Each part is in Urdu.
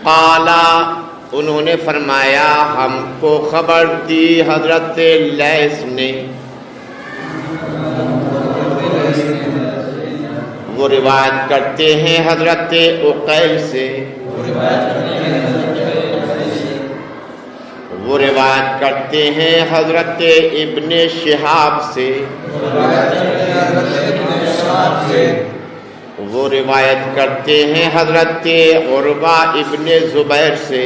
قالا انہوں نے فرمایا ہم کو خبر دی حضرت لیث نے، وہ روایت کرتے ہیں حضرت عقیل سے، وہ روایت کرتے ہیں حضرت ابن شہاب سے، وہ روایت کرتے ہیں حضرت عروہ ابن زبیر سے،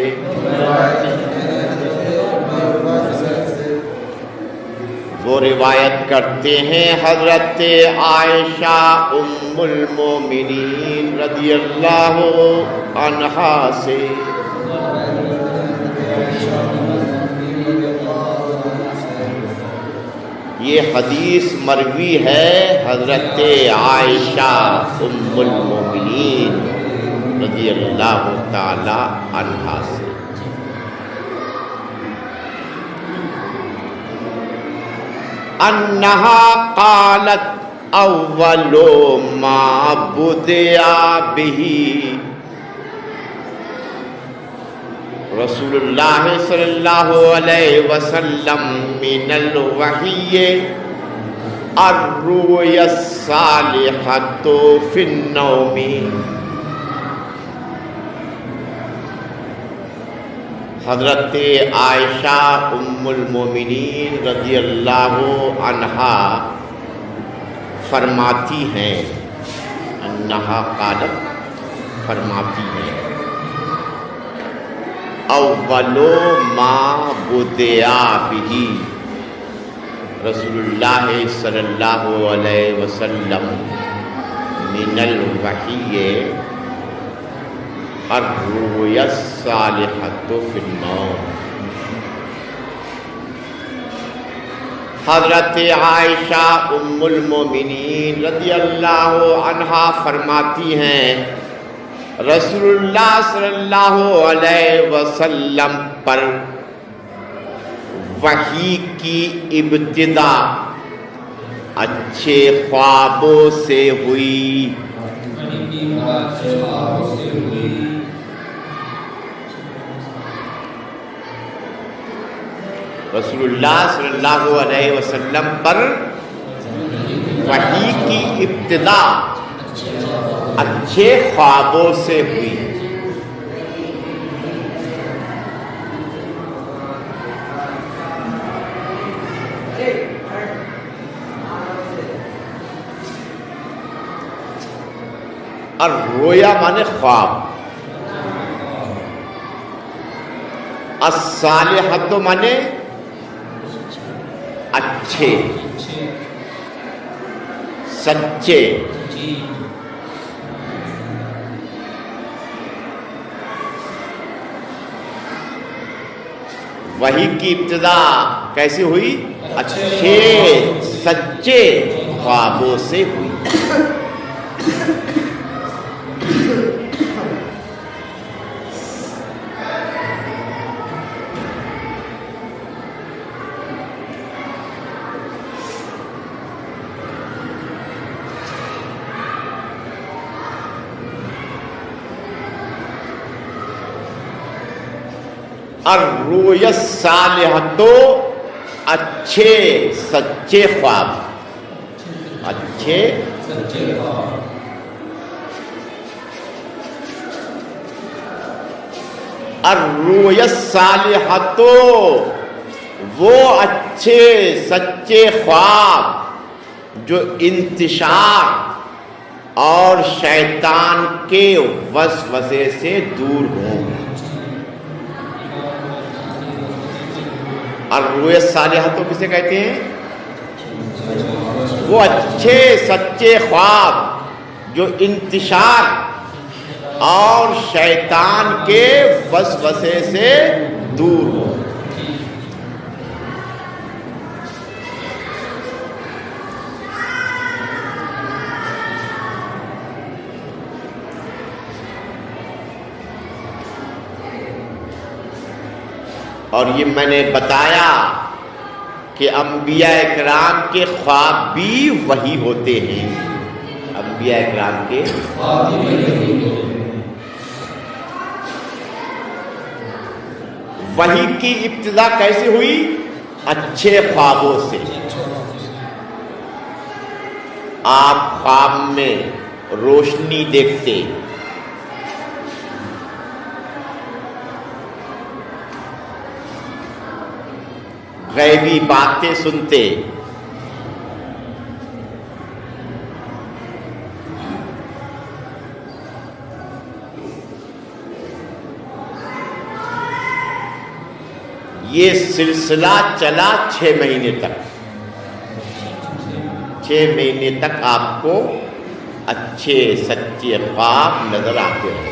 وہ روایت کرتے ہیں حضرت عائشہ ام المومنین رضی اللہ عنہا سے، یہ حدیث مروی ہے حضرت عائشہ ام المومنین رضی اللہ تعالی عنہا سے۔ انہا قالت اول ما بدع بہ رسول اللہ صلی اللہ علیہ وسلم من الوحی الرؤیا الصالحۃ فی النوم۔ حضرت عائشہ ام المومنین رضی اللہ عنہا فرماتی ہیں، انہا قالت فرماتی ہیں، اول ما بدع بہ رسول اللہ صلی اللہ علیہ وسلم من الوحی الرؤیا الصالحۃ فی النوم۔ حضرت عائشہ ام المومنین رضی اللہ عنہا فرماتی ہیں، رسول اللہ صلی اللہ علیہ وسلم پر وحی کی ابتدا اچھے خوابوں سے ہوئی، رسول اللہ صلی اللہ علیہ وسلم پر وحی کی ابتدا اچھے خوابوں سے ہوئی۔ اور رویا مانے خواب، الصالحۃ مانے اچھے سچے، وحی کی ابتدا کیسے ہوئی؟ اچھے سچے خوابوں سے ہوئی۔ الرؤیا الصالحۃ اچھے سچے خواب، اچھے سچے خواب۔ الرؤیا الصالحۃ وہ اچھے سچے خواب جو انتشار اور شیطان کے وسوسے سے دور ہوں۔ الرؤیا الصالحۃ کسے کہتے ہیں؟ وہ اچھے سچے خواب جو انتشار اور شیطان کے وسوسے سے دور ہو۔ اور یہ میں نے بتایا کہ انبیاء اکرام کے خواب بھی وحی ہوتے ہیں، انبیاء اکرام کے خواب بھی وحی ہوتے ہیں۔ وحی کی ابتدا کیسے ہوئی؟ اچھے خوابوں سے. آپ خواب میں روشنی دیکھتے، غیبی باتیں سنتے، یہ سلسلہ چلا 6 مہینے تک. 6 مہینے تک آپ کو اچھے سچے خواب نظر آتے رہے.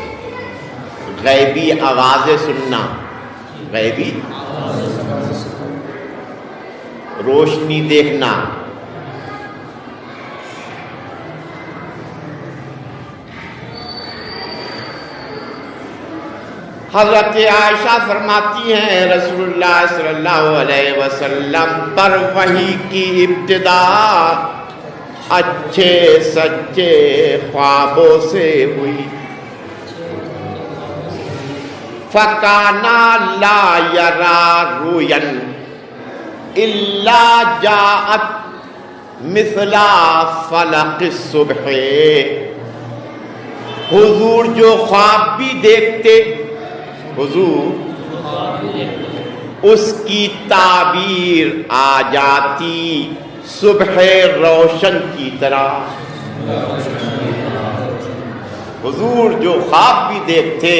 غیبی آوازیں سننا، غیبی روشنی دیکھنا. حضرت عائشہ فرماتی ہیں رسول اللہ صلی اللہ علیہ وسلم پر وحی کی ابتدا اچھے سچے خوابوں سے ہوئی. فَكَانَ لَا يَرَى رُؤْيًا إِلَّا جَاءَتْ مِثْلَ فَلَقِ الصُّبْحِ. حضور جو خواب بھی دیکھتے، حضور اس کی تعبیر آ جاتی صبح روشن کی طرح. حضور جو خواب بھی دیکھتے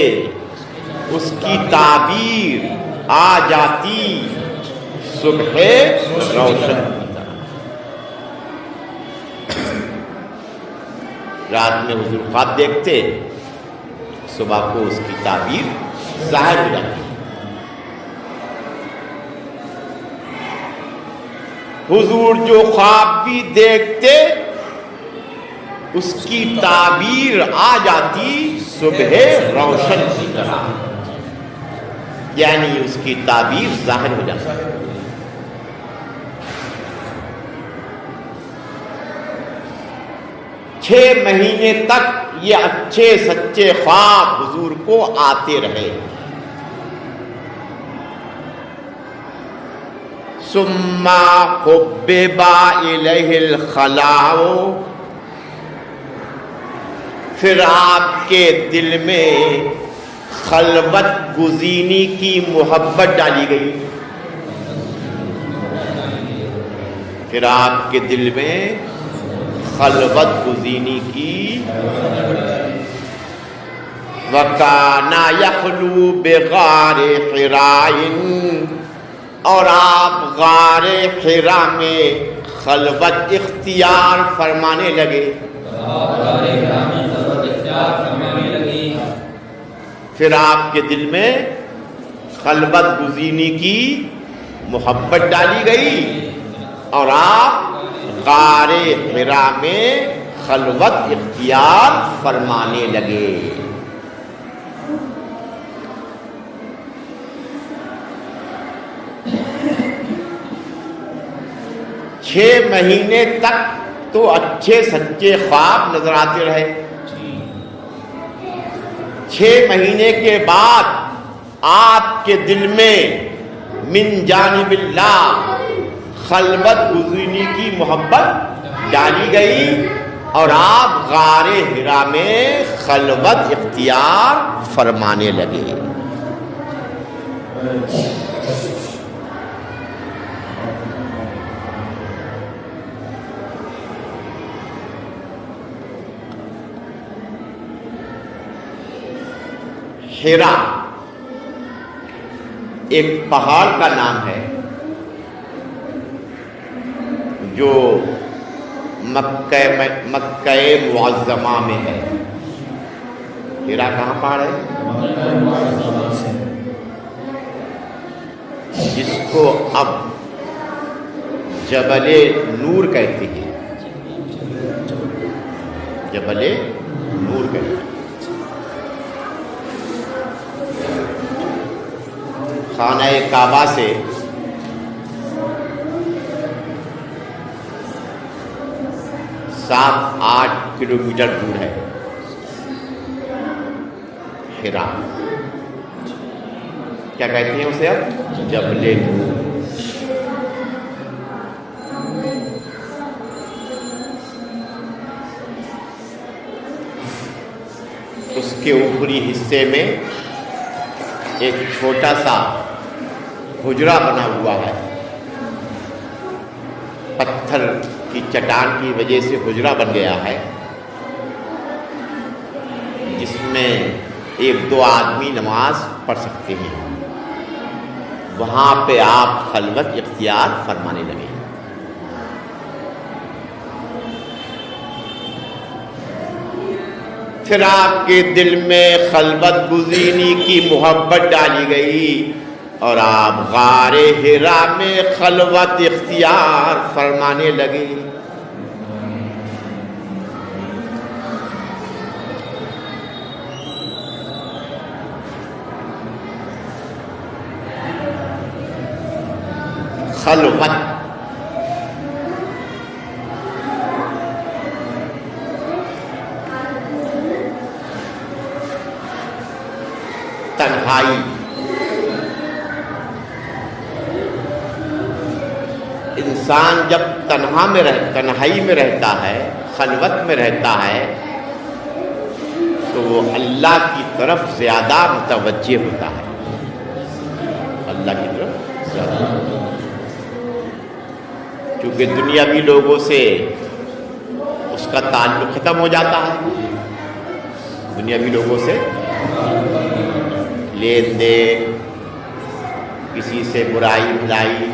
اس کی تعبیر آ جاتی صبح روشن کی طرح. رات میں حضور خواب دیکھتے، صبح کو اس کی تعبیر ظاہر ہو جاتی. حضور جو خواب بھی دیکھتے اس کی تعبیر آ جاتی صبح روشن کی طرح، یعنی اس کی تعبیر ظاہر ہو جاتی. 6 مہینے تک یہ اچھے سچے خواب حضور کو آتے رہے. ثم حبب الیہ الخلاء، پھر آپ کے دل میں خلوت گزینی کی محبت ڈالی گئی. پھر آپ کے دل میں خلوت گزینی کی. وَكَانَ يَخْلُو بِغَارِ حِرَاءٍ، اور آپ غار حرا میں خلوت اختیار فرمانے لگے. پھر آپ کے دل میں خلوت گزینی کی محبت ڈالی گئی اور آپ غار حرا میں خلوت اختیار فرمانے لگے. چھ مہینے تک تو اچھے سچے خواب نظر آتے رہے. 6 مہینے کے بعد آپ کے دل میں من جانب اللہ خلوت گزینی کی محبت ڈالی گئی اور آپ غار حرا میں خلوت اختیار فرمانے لگے. حرا ایک پہاڑ کا نام ہے جو مکہ معظمہ میں ہے. حرا کہاں پہاڑ ہے؟ جس کو اب جبل نور کہتے ہیں. جبل نور کہتے ہیں. خانہ کعبہ سے 7-8 کلومیٹر دور ہے حرا. کیا کہتے ہیں اسے اب؟ جبل نور۔ اس کے اوپری حصے میں ایک چھوٹا سا حجرہ بنا ہوا ہے، پتھر کی چٹان کی وجہ سے حجرہ بن گیا ہے، جس میں 1-2 آدمی نماز پڑھ سکتے ہیں۔ وہاں پہ آپ خلوت اختیار فرمانے لگے۔ پھر آپ کے دل میں خلوت گزینی کی محبت ڈالی گئی اور آپ غار حرا میں خلوت اختیار فرمانے لگے۔ خلوت تنہائی، انسان جب تنہائی میں رہتا ہے، خلوت میں رہتا ہے، تو وہ اللہ کی طرف زیادہ متوجہ ہوتا ہے، اللہ کی طرف زیادہ، کیونکہ دنیاوی لوگوں سے اس کا تعلق ختم ہو جاتا ہے، دنیاوی لوگوں سے لین دین، کسی سے برائی بھلائی،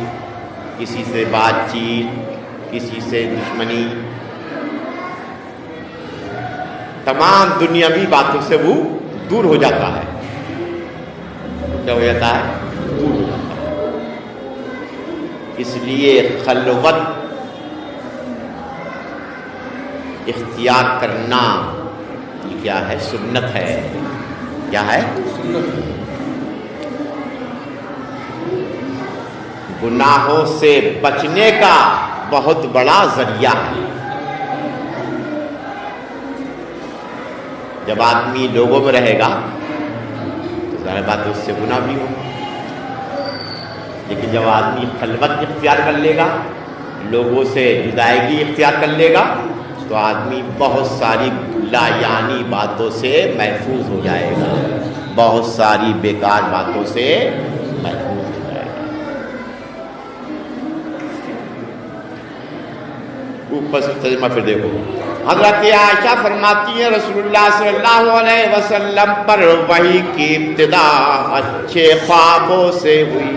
کسی سے بات چیت، کسی سے دشمنی، تمام دنیاوی باتوں سے وہ دور ہو جاتا ہے۔ کیا ہو جاتا ہے؟ دور ہو جاتا ہے۔ اس لیے خلوت اختیار کرنا یہ کیا ہے؟ سنت ہے۔ کیا ہے؟ گناہوں سے بچنے کا بہت بڑا ذریعہ ہے۔ جب آدمی لوگوں میں رہے گا تو ظاہر بات ہے اس سے گناہ بھی ہوگا، لیکن جب آدمی خلوت اختیار کر لے گا، لوگوں سے جدائیگی اختیار کر لے گا، تو آدمی بہت ساری لا یعنی باتوں سے محفوظ ہو جائے گا، بہت ساری بیکار باتوں سے محفوظ ہو جائے گا۔ اوپر سے ترجمہ پھر دیکھو، حضرت عائشہ فرماتی ہیں رسول اللہ صلی اللہ علیہ وسلم پر وحی کی ابتدا اچھے خوابوں سے ہوئی۔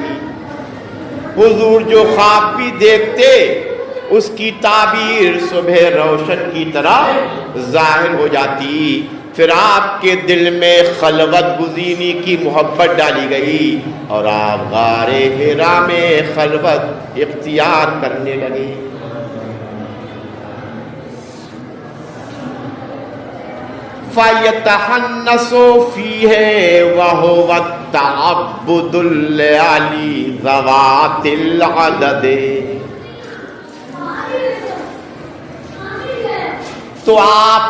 حضور جو خواب بھی دیکھتے اس کی تعبیر صبح روشن کی طرح ظاہر ہو جاتی۔ پھر آپ کے دل میں خلوت گزینی کی محبت ڈالی گئی اور آپ غار حرا میں خلوت اختیار کرنے لگے۔ فَيَتَحَنَّسُ فِيهِ وَهُوَ التَّعَبُّدُ لِعَلِي ذَوَاتِ الْعَدَدِ۔ تو آپ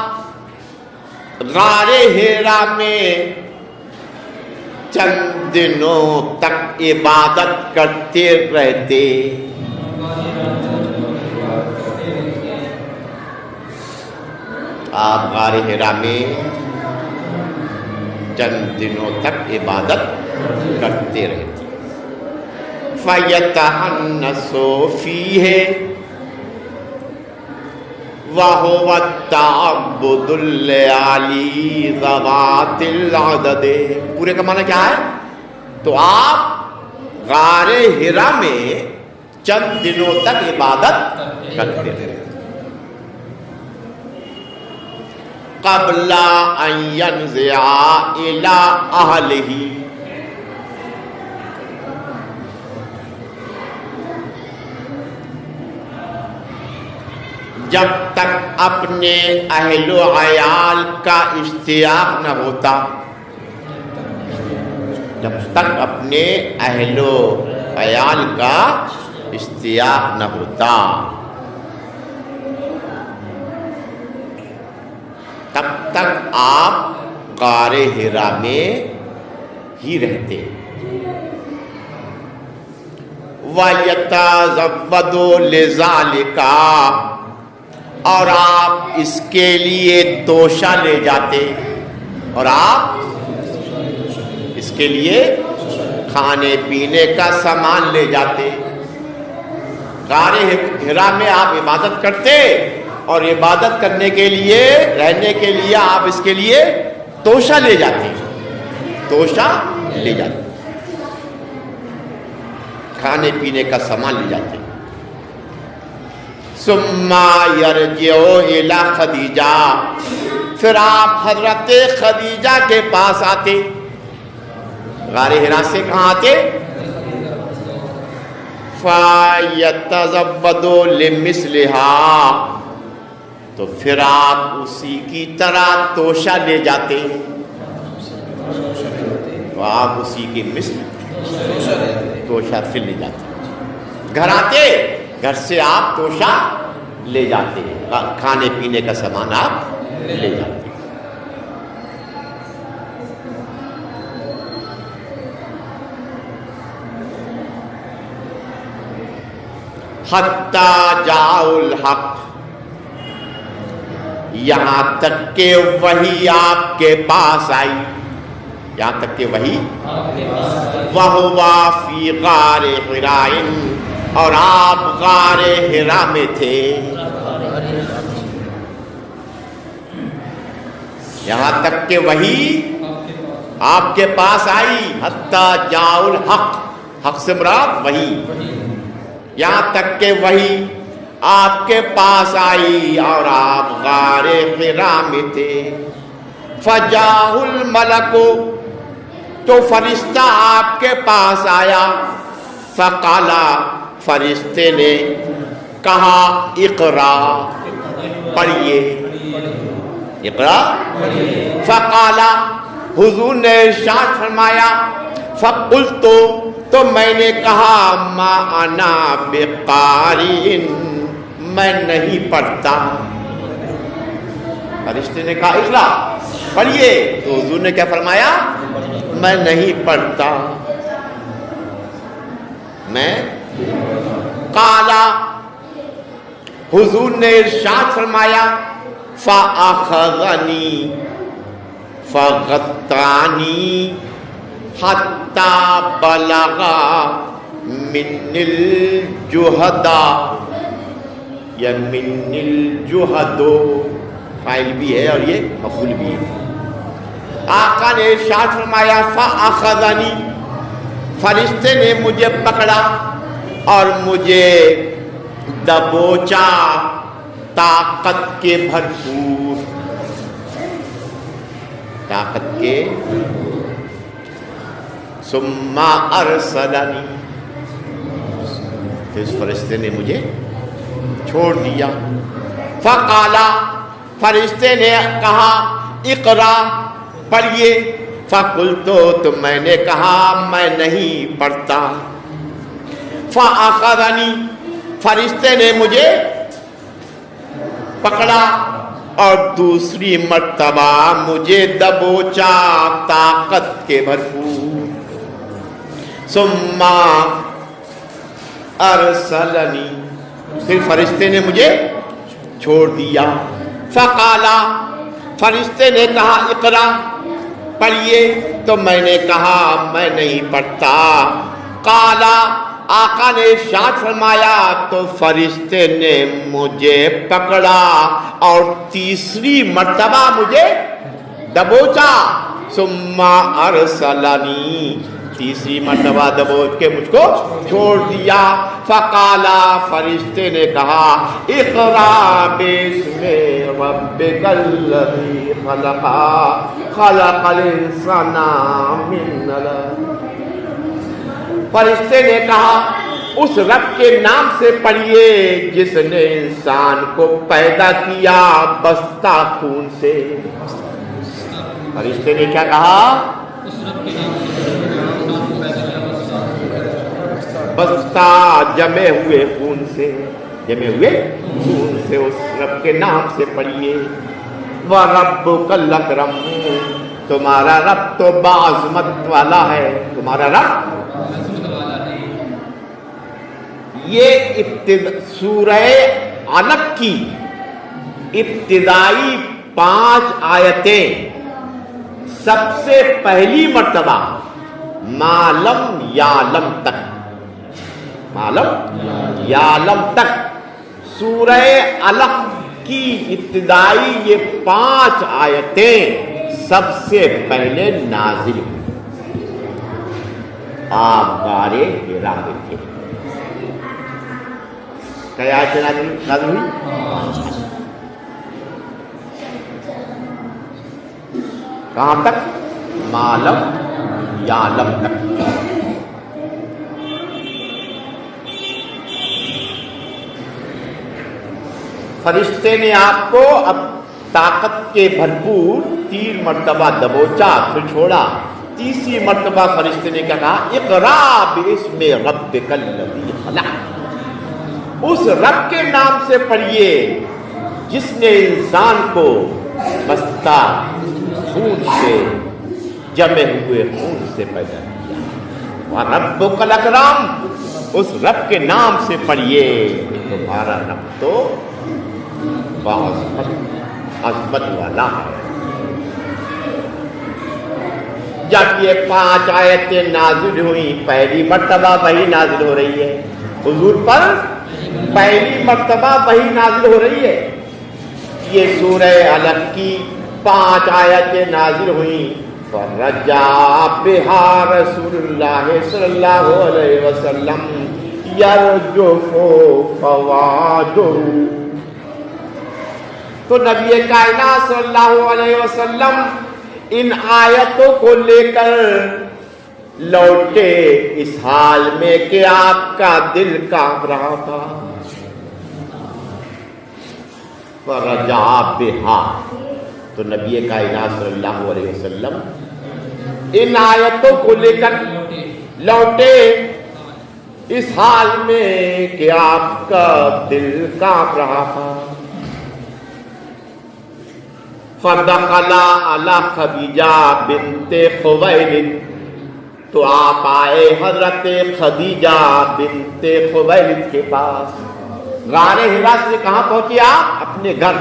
غار حرا میں چند دنوں تک عبادت کرتے رہتے۔ آپ غار حرا میں چند دنوں تک عبادت کرتے رہتے۔ فَيَتَحَنَّسُ فِيهِ وَهُوَ التَّعَبُّدُ لِعَلِي ذَوَاتِ الْعَدَدِ۔ پورے کا معنی کیا ہے؟ تو آپ غار حرا میں چند دنوں تک عبادت کرتے رہتے قبل ان ينزع الى اهله، جب تک اپنے اہل و عیال کا اشتیاق نہ ہوتا، جب تک اپنے اہل و عیال کا اشتیاق نہ ہوتا تب تک آپ غار حرا میں ہی رہتے۔ وَيَتَزَوَّدُ لِذَلِكَ، اور آپ اس کے لیے توشہ لے جاتے، اور آپ اس کے لیے کھانے پینے کا سامان لے جاتے۔ غار حرا میں آپ عبادت کرتے، اور عبادت کرنے کے لیے، رہنے کے لیے آپ اس کے لیے توشہ لے جاتے، توشہ لے جاتے، کھانے پینے کا سامان لے جاتے۔ ثم یرجع الی خدیجہ، پھر آپ حضرت خدیجہ کے پاس آتے۔ غار حرا سے کہاں آتے؟ فَيَتَزَوَّدُ لِمِثْلِهَا، تو پھر آپ اسی کی طرح توشہ لے جاتے، تو آپ اسی کی مثل توشہ پھر لے جاتے، گھر آتے، گھر سے آپ توشہ لے جاتے، کھانے پینے کا سامان آپ لے جاتے۔ حتی جاء الحق، یہاں تک کہ وحی آپ کے پاس آئی، یہاں تک کہ وحی وَهُوَ فِي غَارِ حِرَاءٍ، اور آپ غار حرا میں تھے۔ یہاں تک کہ وحی آپ کے پاس آئی، حتی جاء الحق، حق سے مراد وحی، یہاں تک کہ وحی آپ کے پاس آئی اور آپ غار حرا میں تھے۔ فجاء الملک، تو فرشتہ آپ کے پاس آیا، فقال، فرشتے نے کہا، اقرا، پڑھیے، اقرا، فقال، حضور نے ارشاد فرمایا، فقلت، تو میں نے کہا، ما انا بقارئ، میں نہیں پڑھتا۔ فرشتے نے کہا اقرا، پڑھیے، تو حضور نے کیا فرمایا؟ میں نہیں پڑھتا، میں قال، حضور نے ارشاد فرمایا، فاخذنی فغطانی حتی بلغ من الجہد، یا من الجہد، فاعل بھی ہے اور یہ مفعول بھی ہے۔ آقا نے ارشاد فرمایا، فاخذنی، فرشتے نے مجھے پکڑا اور مجھے دبوچا طاقت کے بھرپور، طاقت کے، ثم ارسلنی، پھر اس فرشتے نے مجھے چھوڑ دیا۔ فقال، فرشتے نے کہا، اقرا، پڑھیے، فقلت، تو میں نے کہا میں نہیں پڑھتا۔ فاخذنی، فرشتے نے مجھے پکڑا اور دوسری مرتبہ مجھے دبوچا طاقت کے بھرپور۔ ثم ارسلنی، پھر فرشتے نے مجھے چھوڑ دیا۔ فقال، فرشتے نے کہا، اقرا، پڑھیے، تو میں نے کہا میں نہیں پڑھتا۔ قال، آقا نے ارشاد فرمایا، تو فرشتے نے مجھے پکڑا اور تیسری مرتبہ مجھے دبوچا۔ ثم ارسلنی، تیسری مرتبہ دبوچ کے مجھ کو چھوڑ دیا۔ فقال، فرشتے نے کہا، اقرا باسم ربک الذی خلق، خلق الانسان من علق۔ فرشتے نے کہا، اس رب کے نام سے پڑھیے جس نے انسان کو پیدا کیا بستہ خون سے۔ فرشتے نے کیا کہا؟ بستہ جمے ہوئے خون سے، جمے ہوئے خون سے اس رب کے نام سے پڑھیے۔ وَرَبُّكَ الْأَكْرَمُ، تمہارا رب تو باعظمت والا ہے، تمہارا رب یہ سورہ علق کی ابتدائی 5 آیتیں سب سے پہلی مرتبہ معلم یعلم تک، معلم یعلم تک سورہ علق کی ابتدائی یہ 5 آیتیں سب سے پہلے نازل ہوئی۔ آپ غارِ حرا میں تھے۔ کیا آیتیں نازل ہوئی؟ کہاں تک؟ معلم یعلم تک۔ فرشتے نے آپ کو اب طاقت کے بھرپور 3 مرتبہ دبوچا، پھر چھوڑا۔ تیسری مرتبہ فرشتے نے کہا اقرا باسم ربک الذی خلق، اس رب کے نام سے پڑھیے جس نے انسان کو بستہ خون سے، جمے ہوئے خون سے پیدا کیا۔ وَرَبُّكَ الْأَكْرَمُ، اس رب کے نام سے پڑھیے، تمہارا رب تو بہت عظمت والا ہے۔ جب یہ 5 آیتیں نازل ہوئی، پہلی مرتبہ وحی نازل ہو رہی ہے حضور پر، پہلی مرتبہ وحی نازل ہو رہی ہے۔ یہ سورہ علق کی 5 آیتیں نازل ہوئیں۔ فرجع بہا رسول اللہ صلی اللہ علیہ وسلم یرجف فوادہ، تو نبی کائنات صلی اللہ علیہ وسلم ان آیتوں کو لے کر لوٹے اس حال میں کہ آپ کا دل کانپ رہا تھا۔ فرجع بہا، تو نبی کائنات صلی اللہ علیہ وسلم ان آیتوں کو لے کر لوٹے اس حال میں کہ آپ کا دل کانپ رہا تھا۔ فدخل علی خدیجہ بنت خویلد، تو آپ آئے حضرت خدیجہ بنت خویلد کے پاس۔ غار حرا سے کہاں پہنچے آپ؟ اپنے گھر۔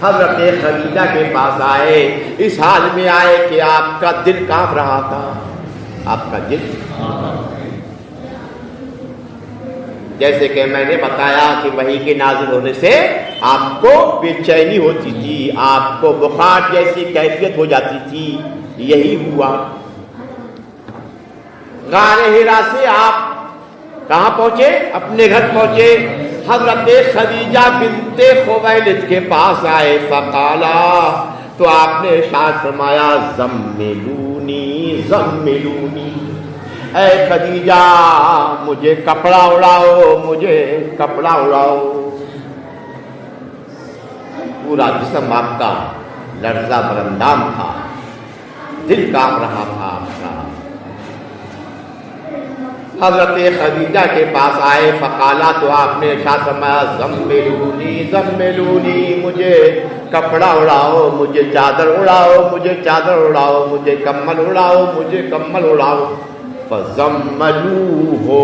حضرت خدیجہ کے پاس آئے، اس حال میں آئے کہ آپ کا دل کانپ رہا تھا۔ آپ کا دل، جیسے کہ میں نے بتایا کہ وحی کے نازل ہونے سے آپ کو بے چینی ہوتی تھی، آپ کو بخار جیسی کیفیت ہو جاتی تھی، یہی ہوا۔ غار حرا سے آپ کہاں پہنچے؟ اپنے گھر پہنچے۔ حضرت خدیجہ بنت خویلد کے پاس آئے۔ فقالا، تو آپ نے ارشاد فرمایا زملونی زملونی، اے خدیجہ مجھے کپڑا اڑاؤ، مجھے کپڑا اڑاؤ۔ پورا جسم آپ کا لرزہ برندام تھا، دل کانپ رہا تھا آپ کا۔ حضرت خدیجہ کے پاس آئے۔ فقالا، تو آپ نے ارشاد فرمایا زملونی زملونی، مجھے کپڑا اڑاؤ، مجھے چادر اڑاؤ، مجھے چادر اڑاؤ، مجھے کمل اڑاؤ، مجھے کمل اڑاؤ۔ فزملوہ،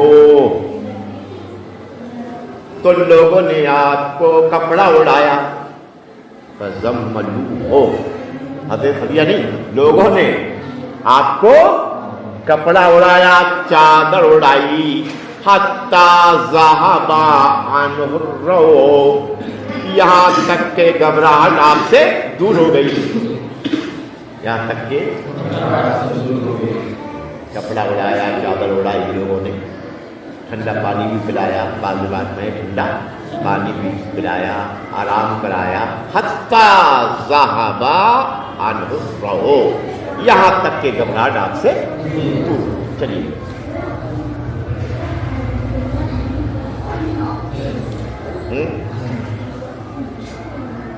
تو لوگوں نے آپ کو کپڑا اڑایا۔ فزملوہ، حضرت خدیجہ نہیں، لوگوں نے آپ کو کپڑا اڑایا، چادر اڑائی۔ حتی ذہب عنہ الروع، یہاں تک کہ گھبراہٹ آپ سے دور ہو گئی، یہاں تک کہ کپڑا اڑایا، چادر اڑائی لوگوں نے، ٹھنڈا پانی بھی پلایا، بعض بات میں ٹھنڈا پانی بھی پلایا، آرام کرایا۔ حتی ذہب عنہ الروع، یہاں تک کہ گھبراہٹ آپ سے دور۔ چلیے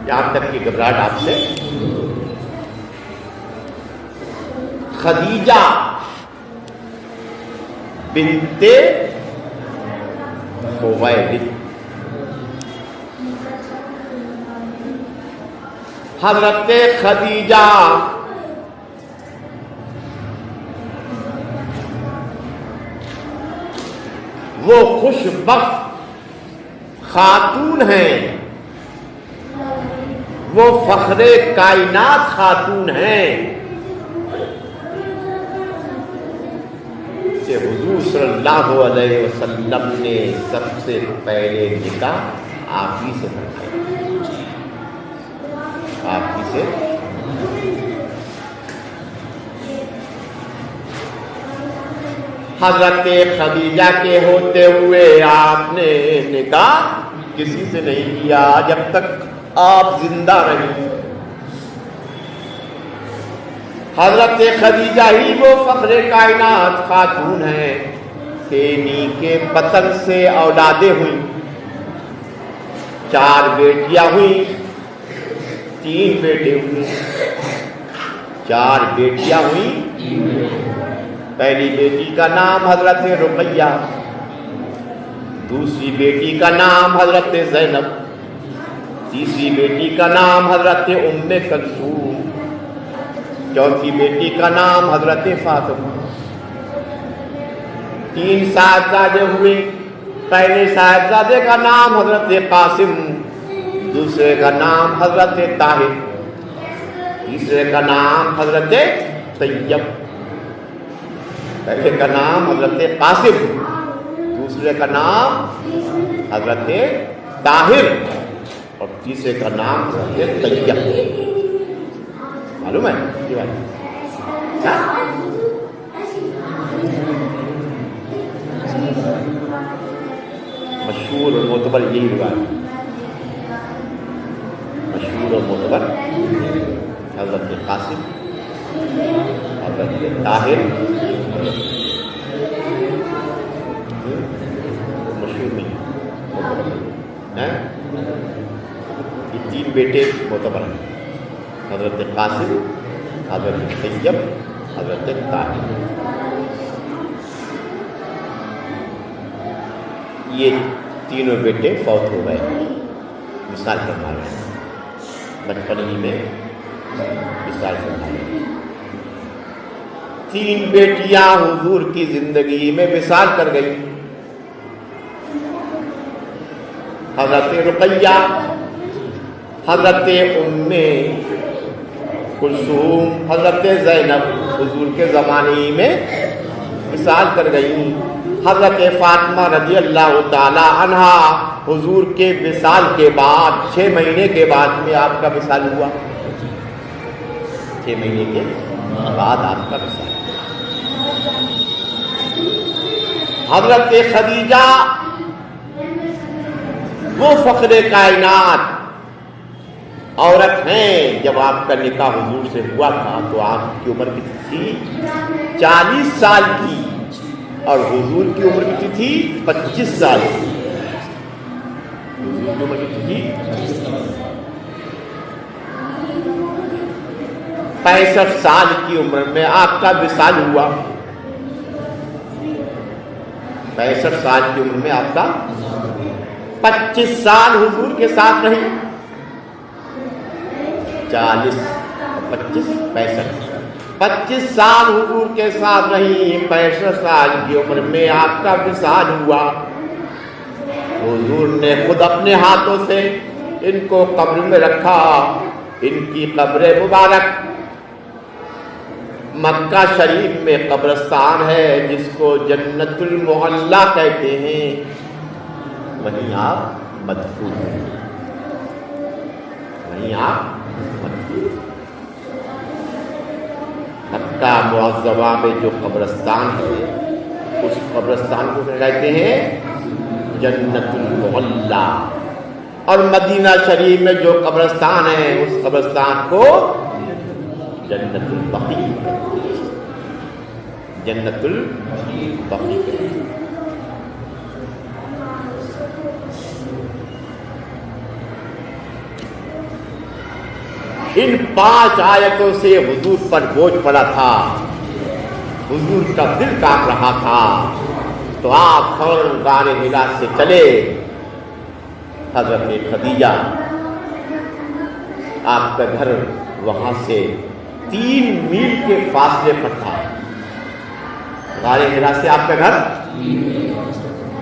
یہاں تک کہ گھبراہٹ آپ سے۔ خدیجہ بنت خویلد، حضرت خدیجہ وہ خوش بخت خاتون ہیں، وہ فخر کائنات خاتون ہیں کہ حضور صلی اللہ علیہ وسلم نے سب سے پہلے نکاح آپ ہی سے فرمایا، آپ ہی سے۔ حضرت خدیجہ کے ہوتے ہوئے آپ نے نکاح کسی سے نہیں کیا جب تک آپ زندہ رہی۔ حضرت خدیجہ ہی وہ فخر کائنات خاتون ہیں کہ انہی کے بطن سے اولادیں ہوئیں، 4 بیٹیاں ہوئیں، 3 بیٹے ہوئے، 4 بیٹیاں ہوئیں۔ پہلی بیٹی کا نام حضرت رقیہ، دوسری بیٹی کا نام حضرت زینب، تیسری بیٹی کا نام حضرت ام کلثوم، چوتھی بیٹی کا نام حضرت فاطمہ۔ 3 صاحبزادے ہوئے، پہلے صاحبزادے کا نام حضرت قاسم، دوسرے کا نام حضرت طاہر، تیسرے کا نام حضرت طیب۔ پہلے کا نام حضرت قاسم، دوسرے کا نام حضرت طاہر اور تیسرے کا نام حضرت طیب۔ معلوم ہے یہ بات؟ مشہور اور معتبر یہی روایت، مشہور اور معتبر حضرت قاسم، حضرت طاہر، مشہور نہیں ہے، یہ 3 بیٹے معتبر ہیں، حضرت قاسم، حضرت طیب، حضرت طاہر۔ یہ تینوں بیٹے فوت ہو گئے، مثال فرما رہے ہیں، بچپن ہی میں مثال فرما رہے ہیں۔ 3 بیٹیاں حضور کی زندگی میں وصال کر گئی، حضرت رقیہ، حضرت ام کلثوم، حضرت زینب حضور کے زمانے میں وصال کر گئی۔ حضرت فاطمہ رضی اللہ تعالی عنہا حضور کے وصال کے بعد 6 مہینے کے بعد میں آپ کا وصال ہوا، 6 مہینے کے بعد آپ کا وصال۔ حضرت خدیجہ وہ فخر کائنات عورت ہیں، جب آپ کا نکاح حضور سے ہوا تھا تو آپ کی عمر کتنی تھی؟ 40 سال کی، اور حضور کی عمر کتنی تھی؟ 25 سال کی۔ حضور کی عمر کتنی تھی؟ 65 سال کی عمر میں آپ کا وصال ہوا، 65 سال کی عمر میں آپ کا 25 سال حضور کے ساتھ رہی، 40 25 25 سال حضور کے ساتھ رہی، 65 سال کی عمر میں آپ کا وصال ہوا۔ حضور نے خود اپنے ہاتھوں سے ان کو قبر میں رکھا، ان کی قبر مبارک مکہ شریف میں قبرستان ہے جس کو جنت المعلا کہتے ہیں، وہیں آپ مدفون ہیں، وہیں آپ مدفون ہیں۔ مکہ معظمہ میں جو قبرستان ہے اس قبرستان کو کہتے ہیں جنت المعلا، اور مدینہ شریف میں جو قبرستان ہے اس قبرستان کو جنت البقیع، جنت البقیع۔ ان 5 آیتوں سے حضور پر بوجھ پڑا تھا، حضور کا دل کانپ رہا تھا، تو آپ فوراً غار حرا سے چلے۔ حضرت خدیجہ، آپ کا گھر وہاں سے 3 میل کے فاصلے پر تھا، غار حرا سے آپ کا گھر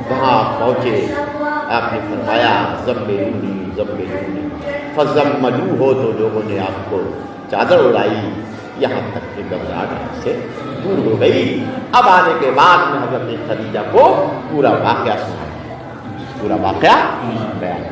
وہاں پہنچے، آپ نے فرمایا زملونی زملونی، فزملو ہو تو لوگوں نے آپ کو چادر اڑائی، یہاں تک کہ گھبراہٹ آپ سے دور ہو گئی۔ اب آنے کے بعد میں حضرت خدیجہ کو پورا واقعہ سنایا، پورا واقعہ بیان